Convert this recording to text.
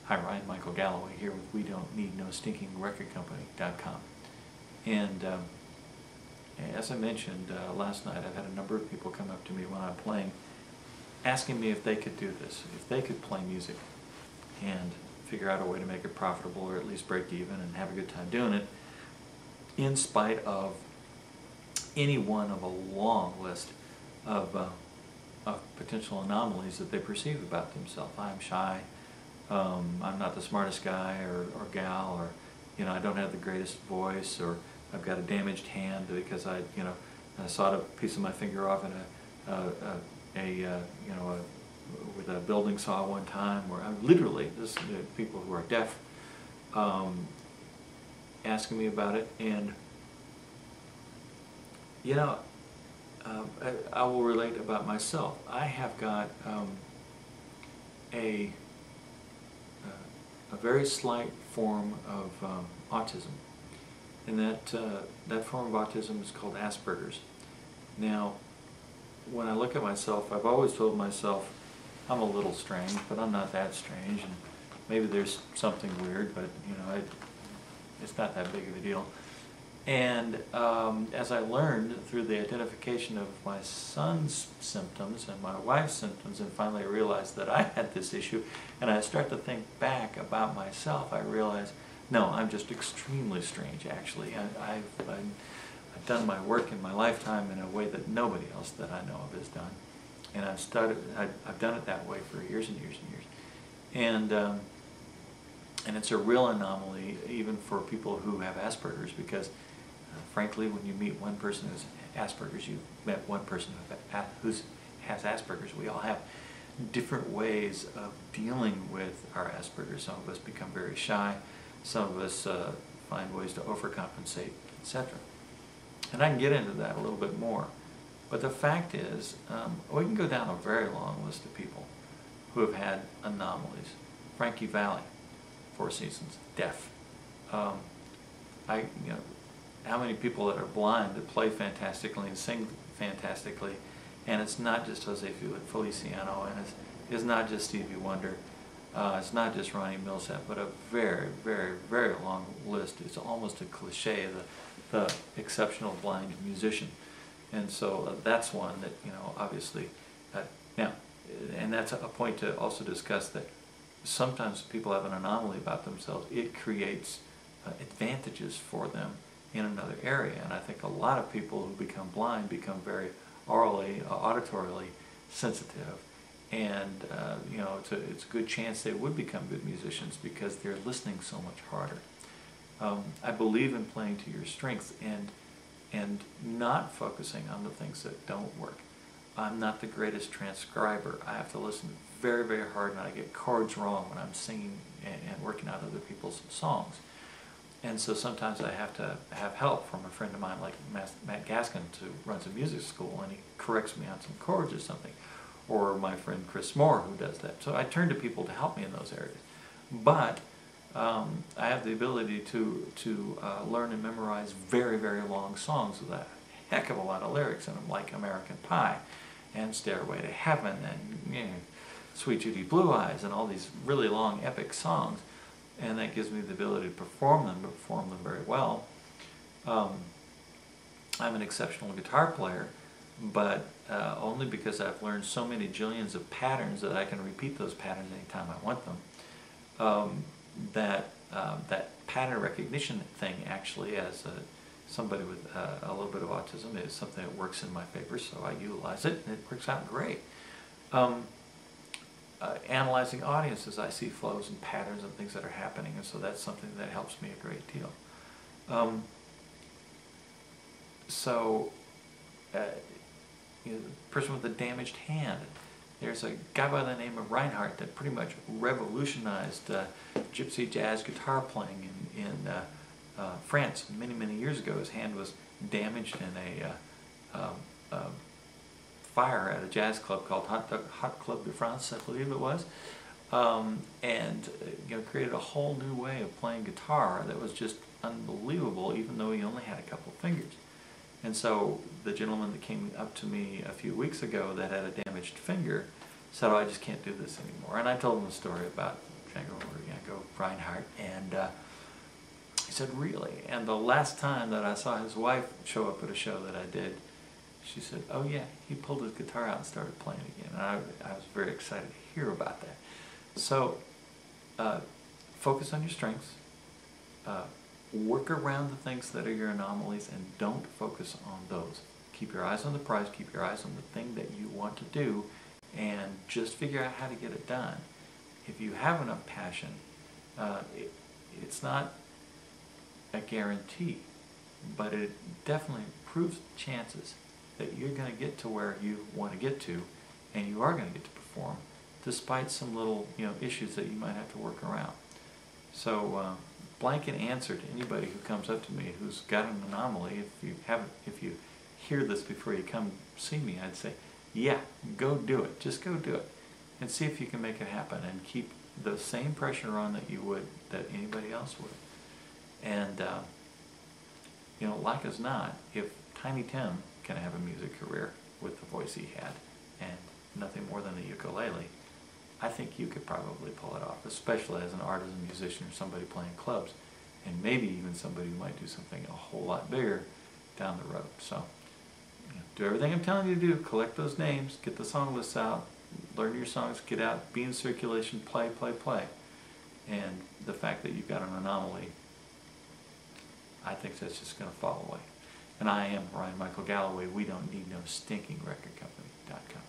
Hi, Ryan Michael Galloway here with We Don't Need No Stinking Record Company.com. And as I mentioned last night, I've had a number of people come up to me when I'm playing, asking me if they could do this, if they could play music and figure out a way to make it profitable or at least break even and have a good time doing it, in spite of any one of a long list of potential anomalies that they perceive about themselves. I'm shy. I'm not the smartest guy or gal, or I don't have the greatest voice, or I've got a damaged hand because I sawed a piece of my finger off in with a building saw one time. Where I'm literally people who are deaf asking me about it, and I will relate about myself. I have got a very slight form of autism, and that form of autism is called Asperger's. Now, when I look at myself, I've always told myself I'm a little strange, but I'm not that strange, and maybe there's something weird, but it's not that big of a deal. And as I learned through the identification of my son's symptoms and my wife's symptoms, and finally I realized that I had this issue, and I start to think back about myself, I realized, no, I'm just extremely strange, actually. I've done my work in my lifetime in a way that nobody else that I know of has done. And I've done it that way for years and years and years. And it's a real anomaly even for people who have Asperger's, because frankly, when you meet one person who's Asperger's, you've met one person who has Asperger's. We all have different ways of dealing with our Asperger's. Some of us become very shy. Some of us find ways to overcompensate, etc. And I can get into that a little bit more. But the fact is, we can go down a very long list of people who have had anomalies. Frankie Valli, Four Seasons, deaf. How many people that are blind that play fantastically and sing fantastically, and it's not just Jose Feliciano, and it's not just Stevie Wonder, it's not just Ronnie Milsap, but a very, very, very long list. It's almost a cliche, the exceptional blind musician. And so that's one that, obviously, now, and that's a point to also discuss, that sometimes people have an anomaly about themselves. It creates advantages for them in another area, and I think a lot of people who become blind become very auditorily sensitive, and it's a good chance they would become good musicians because they're listening so much harder. I believe in playing to your strengths and not focusing on the things that don't work. I'm not the greatest transcriber. I have to listen very, very hard, and I get chords wrong when I'm singing and working out other people's songs. And so sometimes I have to have help from a friend of mine like Matt Gaskin, who runs a music school, and he corrects me on some chords or something. Or my friend Chris Moore, who does that. So I turn to people to help me in those areas. But I have the ability to learn and memorize very, very long songs with a heck of a lot of lyrics in them, like American Pie and Stairway to Heaven and Sweet Judy Blue Eyes, and all these really long epic songs. And that gives me the ability to perform them very well. I'm an exceptional guitar player, but only because I've learned so many jillions of patterns that I can repeat those patterns anytime I want them. That pattern recognition thing, actually, as somebody with a little bit of autism, is something that works in my favor, so I utilize it, and it works out great. Analyzing audiences, I see flows and patterns and things that are happening, and so that's something that helps me a great deal. The person with a damaged hand, there's a guy by the name of Reinhardt that pretty much revolutionized gypsy jazz guitar playing in France many, many years ago. His hand was damaged in a fire at a jazz club called Hot Club de France, I believe it was, and created a whole new way of playing guitar that was just unbelievable, even though he only had a couple fingers. And so the gentleman that came up to me a few weeks ago that had a damaged finger said, "Oh, I just can't do this anymore." And I told him the story about I go, yeah, I go Reinhardt. And he said, really? And the last time that I saw his wife show up at a show that I did, she said, oh yeah, he pulled his guitar out and started playing again. And I was very excited to hear about that. So focus on your strengths. Work around the things that are your anomalies and don't focus on those. Keep your eyes on the prize, keep your eyes on the thing that you want to do, and just figure out how to get it done. If you have enough passion, it's not a guarantee, but it definitely improves chances that you're going to get to where you want to get to, and you are going to get to perform, despite some little issues that you might have to work around. So blanket answer to anybody who comes up to me who's got an anomaly, if you hear this before you come see me, I'd say, yeah, go do it. Just go do it and see if you can make it happen, and keep the same pressure on that you would, that anybody else would. And like as not, if Tiny Tim can have a music career with the voice he had and nothing more than a ukulele, I think you could probably pull it off, especially as an artisan musician or somebody playing clubs, and maybe even somebody who might do something a whole lot bigger down the road. So do everything I'm telling you to do. Collect those names, get the song lists out, learn your songs, get out, be in circulation, play, play, play. And the fact that you've got an anomaly, I think that's just going to fall away. And I am Ryan Michael Galloway. We don't need no stinking record company.com.